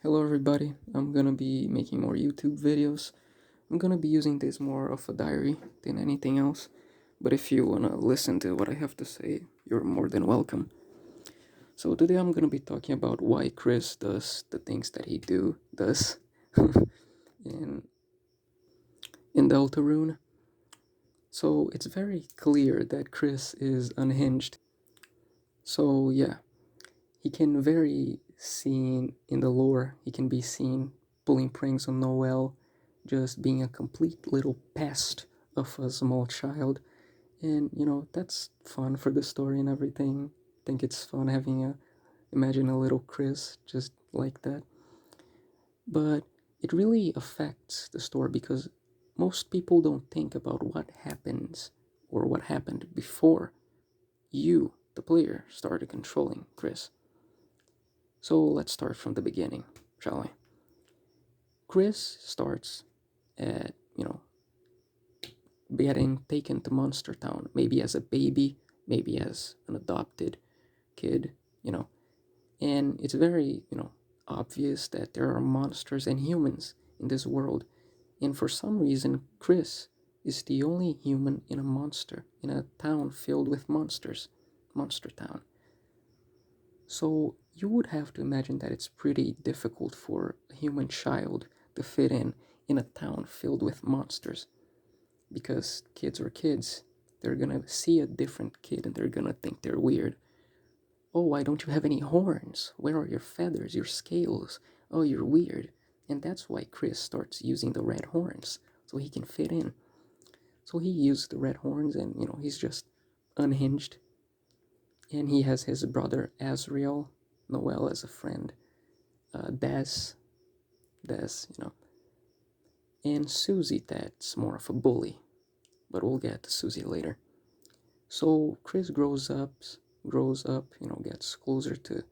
Hello everybody, I'm gonna be making more YouTube videos. I'm gonna be using this more of a diary than anything else, but if you wanna listen to what I have to say, you're more than welcome. So today I'm gonna be talking about why Chris does the things that he does in Deltarune. So it's very clear that Chris is unhinged. So yeah, he can very seen in the lore, he can be seen pulling pranks on Noel, just being a complete little pest of a small child. And that's fun for the story and everything. I think it's fun having imagine a little Chris just like that. But it really affects the story because most people don't think about what happens or what happened before you, the player, started controlling Chris. So let's start from the beginning, shall we? Chris starts at, getting taken to Monster Town, maybe as a baby, maybe as an adopted kid, and it's very, obvious that there are monsters and humans in this world. And for some reason, Chris is the only human in a monster, in a town filled with monsters, Monster Town. So you would have to imagine that it's pretty difficult for a human child to fit in a town filled with monsters because kids are kids. They're gonna see a different kid and they're gonna think they're weird. Oh, why don't you have any horns? Where are your feathers, your scales? Oh, you're weird. And that's why Chris starts using the red horns so he can fit in. So he used the red horns and, he's just unhinged. And he has his brother Azriel, Noel as a friend, Des, and Susie that's more of a bully. But we'll get to Susie later. So Chris grows up, gets closer to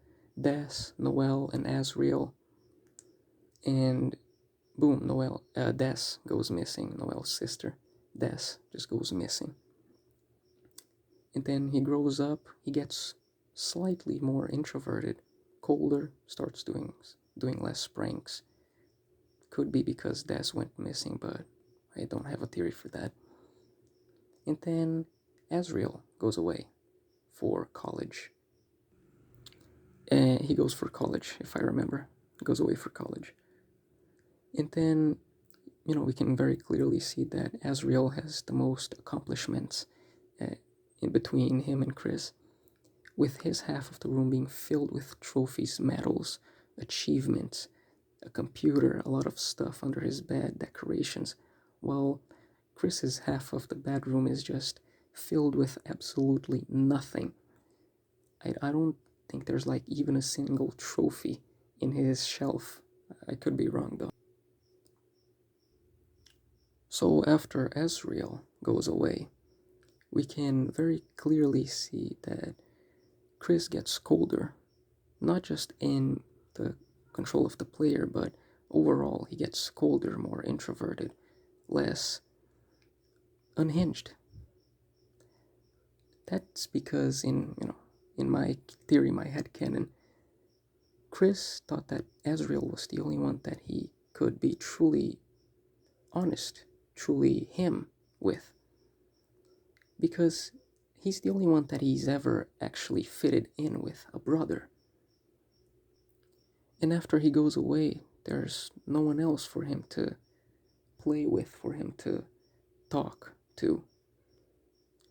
Des, Noel, and Azriel, and boom, Des goes missing. Noel's sister, Des, just goes missing. And then he grows up. He gets slightly more introverted, colder, starts doing less pranks. Could be because Des went missing, but I don't have a theory for that. And then Azriel goes away for college. And he goes for college, if I remember. He goes away for college. And then, we can very clearly see that Azriel has the most accomplishments in between him and Chris, with his half of the room being filled with trophies, medals, achievements, a computer, a lot of stuff under his bed, decorations, while Chris's half of the bedroom is just filled with absolutely nothing. I don't think there's like even a single trophy in his shelf. I could be wrong though. So after Ezreal goes away, we can very clearly see that Chris gets colder, not just in the control of the player, but overall he gets colder, more introverted, less unhinged. That's because in my theory, my headcanon, Chris thought that Ezreal was the only one that he could be truly honest, truly him with. Because he's the only one that he's ever actually fitted in with, a brother. And after he goes away, there's no one else for him to play with, for him to talk to.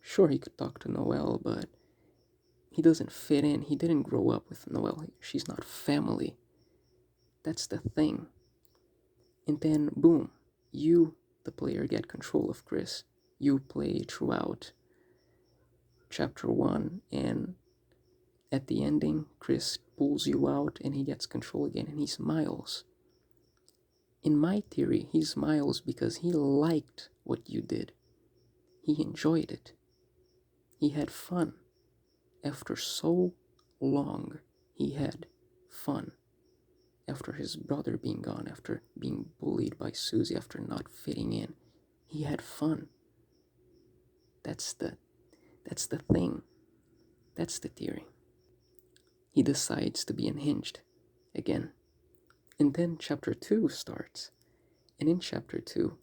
Sure, he could talk to Noelle, but he doesn't fit in. He didn't grow up with Noelle. She's not family. That's the thing. And then, boom, you, the player, get control of Chris. You play throughout chapter 1, and at the ending, Chris pulls you out and he gets control again and he smiles. In my theory, he smiles because he liked what you did. He enjoyed it. He had fun. After so long, he had fun. After his brother being gone, after being bullied by Susie, after not fitting in, he had fun. That's the thing. That's the theory. He decides to be unhinged again. And then chapter 2 starts. And in chapter 2,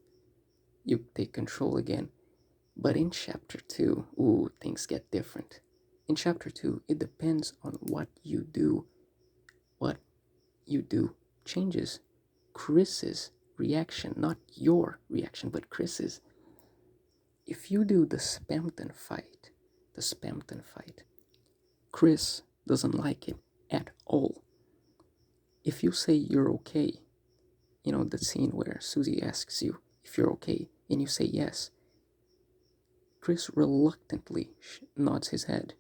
you take control again. But in chapter 2, ooh, things get different. In chapter 2, it depends on what you do. What you do changes Kris's reaction, not your reaction, but Kris's. If you do the Spampton fight, Kris doesn't like it at all. If you say you're okay, you know, the scene where Susie asks you if you're okay, and you say yes, Kris reluctantly nods his head,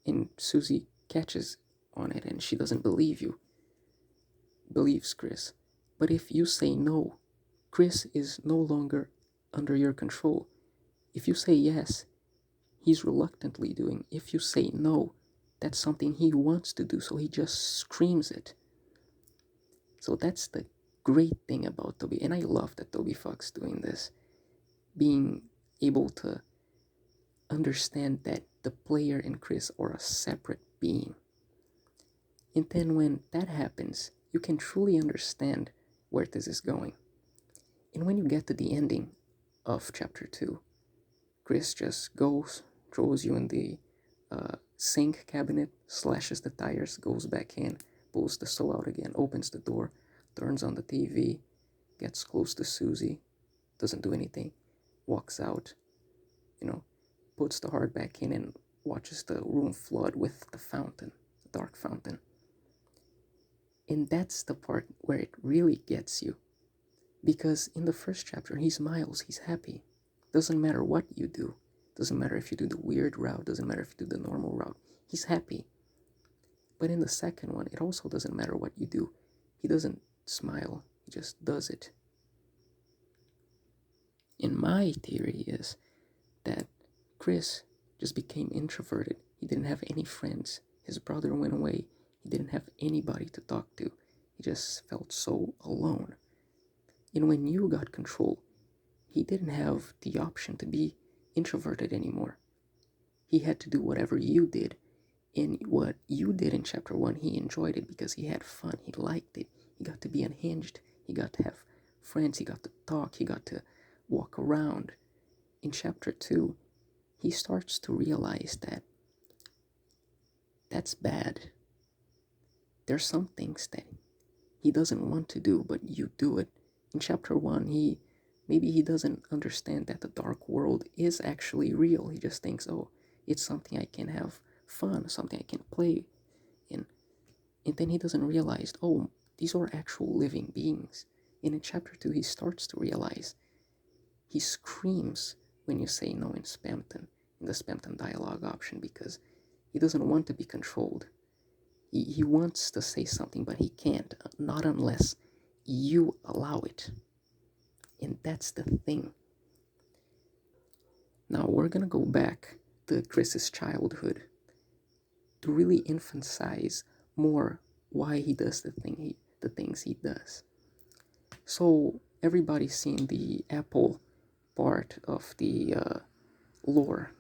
and Susie catches on it and she doesn't believes Kris. But if you say no, Kris is no longer under your control. If you say yes, he's reluctantly doing. If you say no, that's something he wants to do, so he just screams it. So that's the great thing about Toby, and I love that Toby Fox doing this, being able to understand that the player and Kris are a separate being. And then when that happens, you can truly understand where this is going. And when you get to the ending of chapter 2, Kris just goes, throws you in the sink cabinet, slashes the tires, goes back in, pulls the sew out again, opens the door, turns on the TV, gets close to Susie, doesn't do anything, walks out, you know, puts the heart back in and watches the room flood with the fountain, the dark fountain. And that's the part where it really gets you. Because in the first chapter, he smiles, he's happy. Doesn't matter what you do. Doesn't matter if you do the weird route, doesn't matter if you do the normal route. He's happy. But in the second one, it also doesn't matter what you do. He doesn't smile, he just does it. And my theory is that Kris just became introverted. He didn't have any friends. His brother went away. He didn't have anybody to talk to. He just felt so alone. And when you got control, he didn't have the option to be introverted anymore. He had to do whatever you did. And what you did in chapter 1, he enjoyed it because he had fun. He liked it. He got to be unhinged. He got to have friends. He got to talk. He got to walk around. In chapter 2, he starts to realize that that's bad. There's some things that he doesn't want to do, but you do it. In chapter 1, maybe he doesn't understand that the dark world is actually real. He just thinks, oh, it's something I can have fun, something I can play in. And then he doesn't realize, oh, these are actual living beings. And in chapter 2, he starts to realize. He screams when you say no in Spampton, in the Spampton dialogue option, because he doesn't want to be controlled. He wants to say something, but he can't, not unless you allow it. And that's the thing. Now we're gonna go back to Kris's childhood to really emphasize more why he does the things he does. So everybody's seen the Apple part of the lore.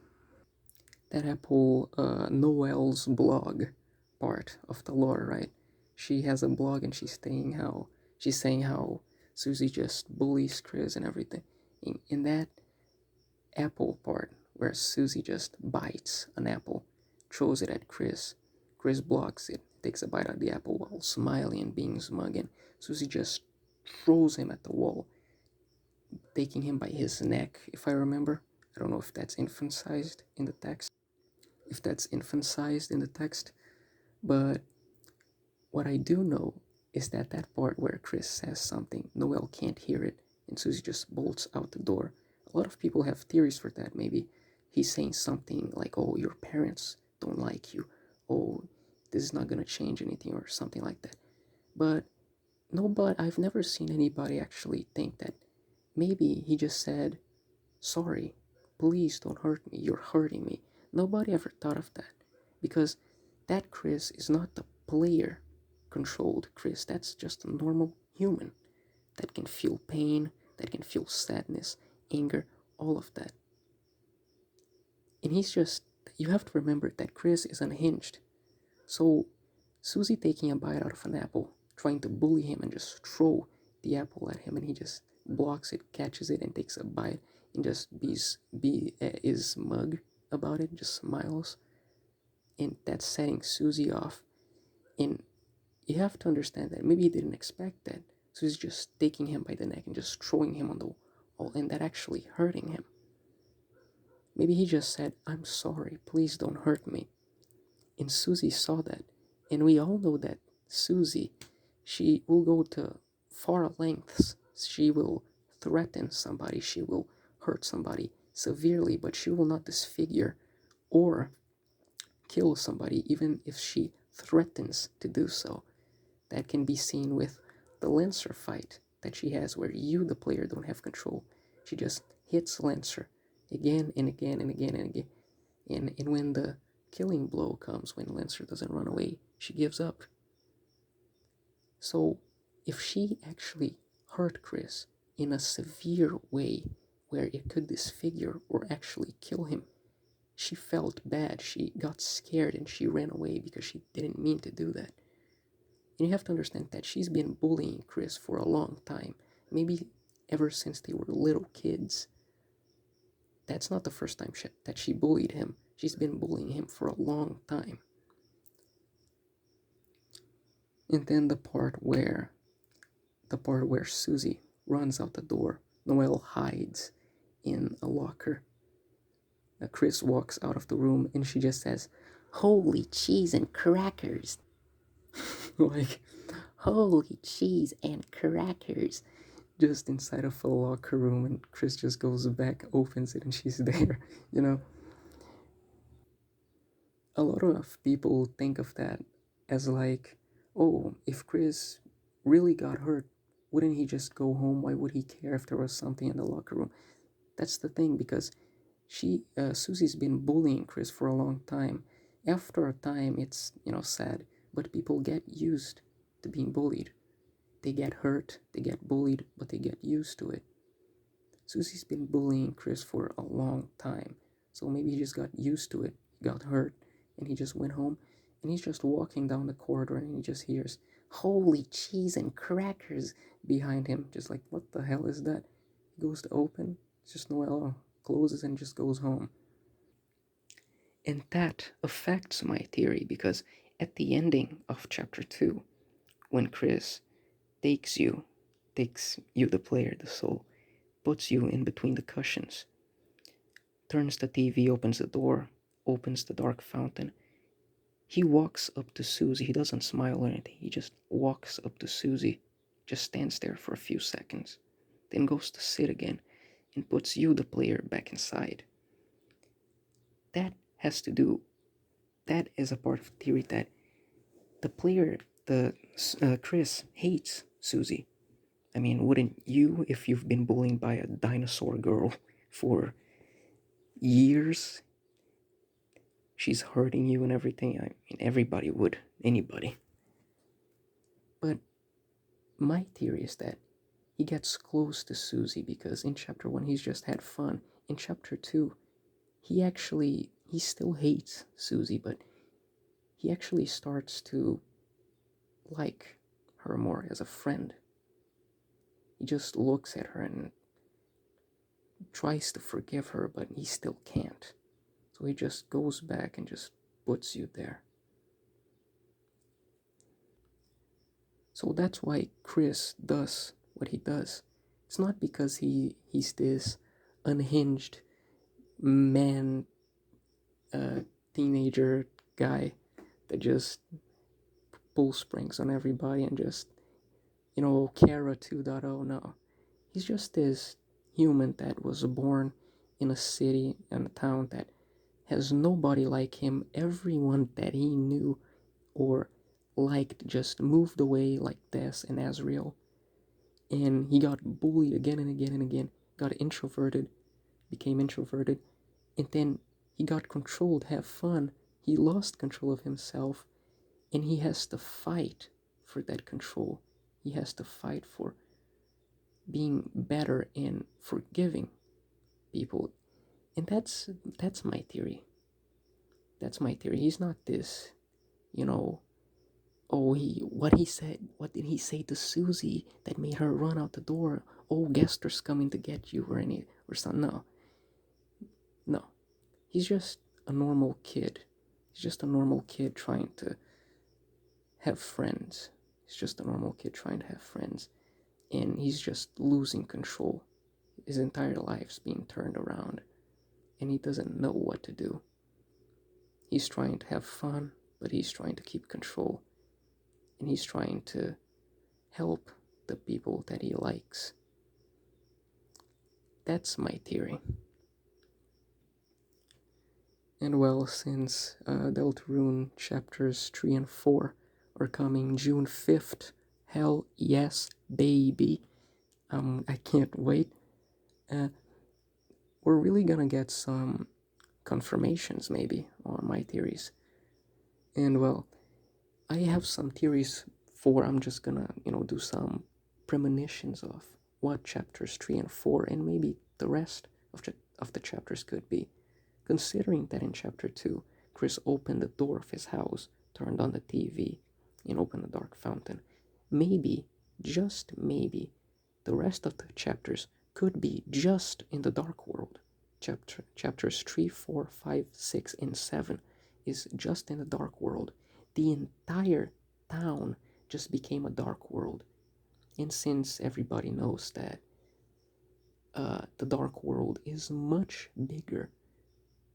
That Apple Noelle's blog part of the lore, right? She has a blog and she's saying how Susie just bullies Kris and everything. In that Apple part, where Susie just bites an apple, throws it at Kris. Kris blocks it, takes a bite out of the apple while smiling and being smug, and Susie just throws him at the wall, taking him by his neck, if I remember. I don't know if that's emphasized in the text. But what I do know is that part where Kris says something, Noelle can't hear it, and Susie just bolts out the door. A lot of people have theories for that. Maybe he's saying something like, oh, your parents don't like you. Oh, this is not going to change anything, or something like that. But I've never seen anybody actually think that maybe he just said, sorry, please don't hurt me, you're hurting me. Nobody ever thought of that, because that Kris is not the player controlled Kris. That's just a normal human that can feel pain, that can feel sadness, anger, all of that. And you have to remember that Kris is unhinged. So Susie taking a bite out of an apple, trying to bully him and just throw the apple at him, and he just blocks it, catches it, and takes a bite, and just is smug about it, just smiles, and that's setting Susie off. And you have to understand that maybe he didn't expect that, so he's just taking him by the neck and just throwing him on the wall, and that actually hurting him. Maybe he just said, "I'm sorry, please don't hurt me." And Susie saw that. And we all know that Susie, she will go to far lengths. She will threaten somebody, she will hurt somebody severely, but she will not disfigure or kill somebody, even if she threatens to do so. That can be seen with the Lancer fight that she has, where you, the player, don't have control. She just hits Lancer again and again and again and again. And when the killing blow comes, when Lancer doesn't run away, she gives up. So if she actually hurt Kris in a severe way where it could disfigure or actually kill him, she felt bad, she got scared, and she ran away because she didn't mean to do that. And you have to understand that she's been bullying Kris for a long time, maybe ever since they were little kids. That's not the first time that she bullied him. She's been bullying him for a long time. And then the part where Susie runs out the door, Noelle hides in a locker. Kris walks out of the room and she just says, "Holy cheese and crackers." Like, holy cheese and crackers. Just inside of a locker room, and Kris just goes back, opens it, and she's there, you know? A lot of people think of that as like, oh, if Kris really got hurt, wouldn't he just go home? Why would he care if there was something in the locker room? That's the thing, because Susie's been bullying Kris for a long time. After a time, it's, sad, but people get used to being bullied. They get hurt, they get bullied, but they get used to it. Susie's been bullying Kris for a long time, so maybe he just got used to it, got hurt, and he just went home, and he's just walking down the corridor, and he just hears, "Holy cheese and crackers," behind him, just like, what the hell is that? He goes to open, it's just Noelle, closes and just goes home. And that affects my theory, because at the ending of chapter 2, when Kris takes you, the player, the soul, puts you in between the cushions, turns the TV, opens the door, opens the dark fountain, he walks up to Susie. He doesn't smile or anything. He just walks up to Susie, just stands there for a few seconds, then goes to sit again and puts you, the player, back inside. That is a part of the theory that the player, Kris, hates Susie. I mean, wouldn't you, if you've been bullied by a dinosaur girl for years? She's hurting you and everything. I mean, everybody would. Anybody. But my theory is that he gets close to Susie because in chapter 1 he's just had fun. In chapter 2, he still hates Susie, but he actually starts to like her more as a friend. He just looks at her and tries to forgive her, but he still can't. So he just goes back and just puts you there. So that's why Kris does what he does. It's not because he's this unhinged man, teenager guy that just pulls springs on everybody and just, Kara 2.0. No. He's just this human that was born in a city and a town that has nobody like him. Everyone that he knew or liked just moved away, like Des and Azriel. And he got bullied again and again and again, got introverted, became introverted, and then he got controlled, have fun. He lost control of himself, and he has to fight for that control. He has to fight for being better and forgiving people. And that's my theory. That's my theory. He's not this, Oh, what did he say to Susie that made her run out the door? Oh, Gester's coming to get you, or something. No, no. He's just a normal kid. He's just a normal kid trying to have friends. He's just a normal kid trying to have friends. And he's just losing control. His entire life's being turned around. And he doesn't know what to do. He's trying to have fun, but he's trying to keep control. And he's trying to help the people that he likes. That's my theory. And well, since Deltarune chapters 3 and 4 are coming June 5th, hell yes, baby. I can't wait. We're really gonna get some confirmations maybe on my theories. And well, I have some theories for, I'm just gonna, do some premonitions of what chapters 3 and 4 and maybe the rest of the chapters could be. Considering that in chapter 2, Kris opened the door of his house, turned on the TV, and opened a dark fountain. Maybe, just maybe, the rest of the chapters could be just in the dark world. Chapters 3, 4, 5, 6, and 7 is just in the dark world. The entire town just became a dark world. And since everybody knows that the dark world is much bigger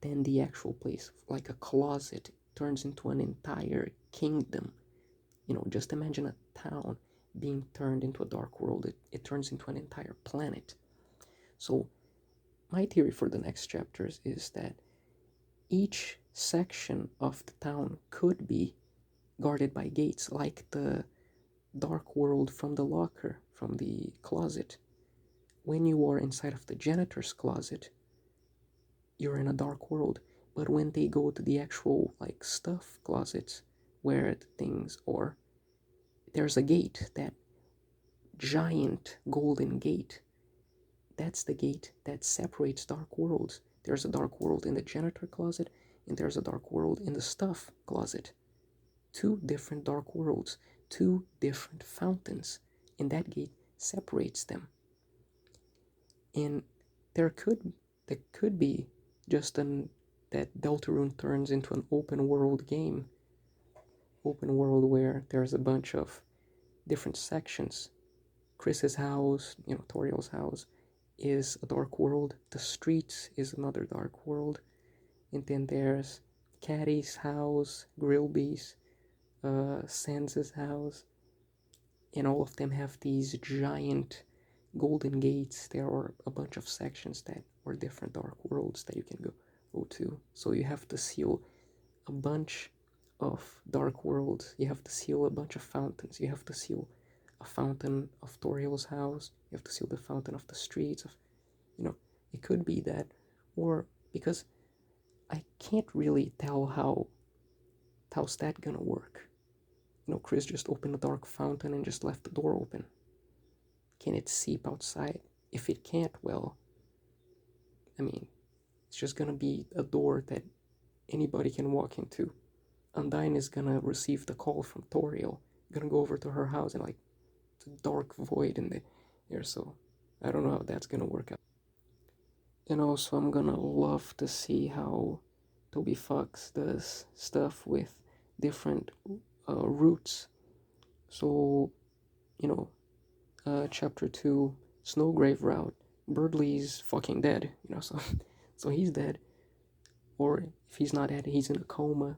than the actual place, like a closet turns into an entire kingdom. Just imagine a town being turned into a dark world. It turns into an entire planet. So my theory for the next chapters is that each section of the town could be guarded by gates, like the dark world from the locker, from the closet. When you are inside of the janitor's closet, you're in a dark world. But when they go to the actual like stuff closets where the things are, there's a gate, that giant golden gate. That's the gate that separates dark worlds. There's a dark world in the janitor closet, and there's a dark world in the stuff closet. Two different dark worlds, two different fountains, and that gate separates them. And there could be just that Deltarune turns into an open world game. Open world where there's a bunch of different sections. Kris's house, Toriel's house is a dark world. The streets is another dark world. And then there's Caddy's house, Grillby's, Sans's house. And all of them have these giant golden gates. There are a bunch of sections that are different dark worlds that you can go to. So you have to seal a bunch of dark worlds. You have to seal a bunch of fountains. You have to seal a fountain of Toriel's house. You have to seal the fountain of the streets. It could be that, or because I can't really tell how's that gonna work. Kris just opened a dark fountain and just left the door open. Can it seep outside? If it can't, well, it's just gonna be a door that anybody can walk into. Undyne is gonna receive the call from Toriel, gonna go over to her house, and like it's a dark void in there. So I don't know how that's gonna work out. And also, I'm gonna love to see how Toby Fox does stuff with different routes. So, chapter 2, Snowgrave route, Birdley's fucking dead, so he's dead. Or if he's not dead, he's in a coma.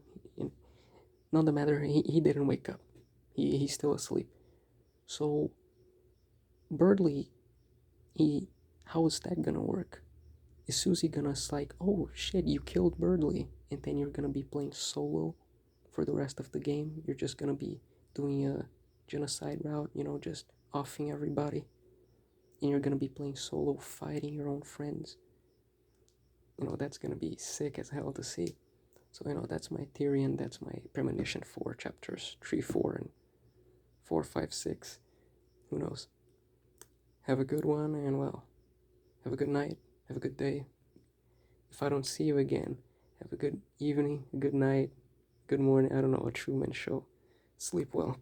None the matter, he didn't wake up. He's still asleep. So, Birdley, how is that gonna work? Is Susie gonna like, oh shit, you killed Birdley, and then you're gonna be playing solo for the rest of the game? You're just gonna be doing a genocide route, just offing everybody, and you're gonna be playing solo, fighting your own friends. That's gonna be sick as hell to see. So that's my theory, and that's my premonition for chapters 3, 4, and 4, 5, 6. Who knows? Have a good one, and well, have a good night, have a good day. If I don't see you again, have a good evening, a good night, good morning. I don't know, a Truman Show. Sleep well.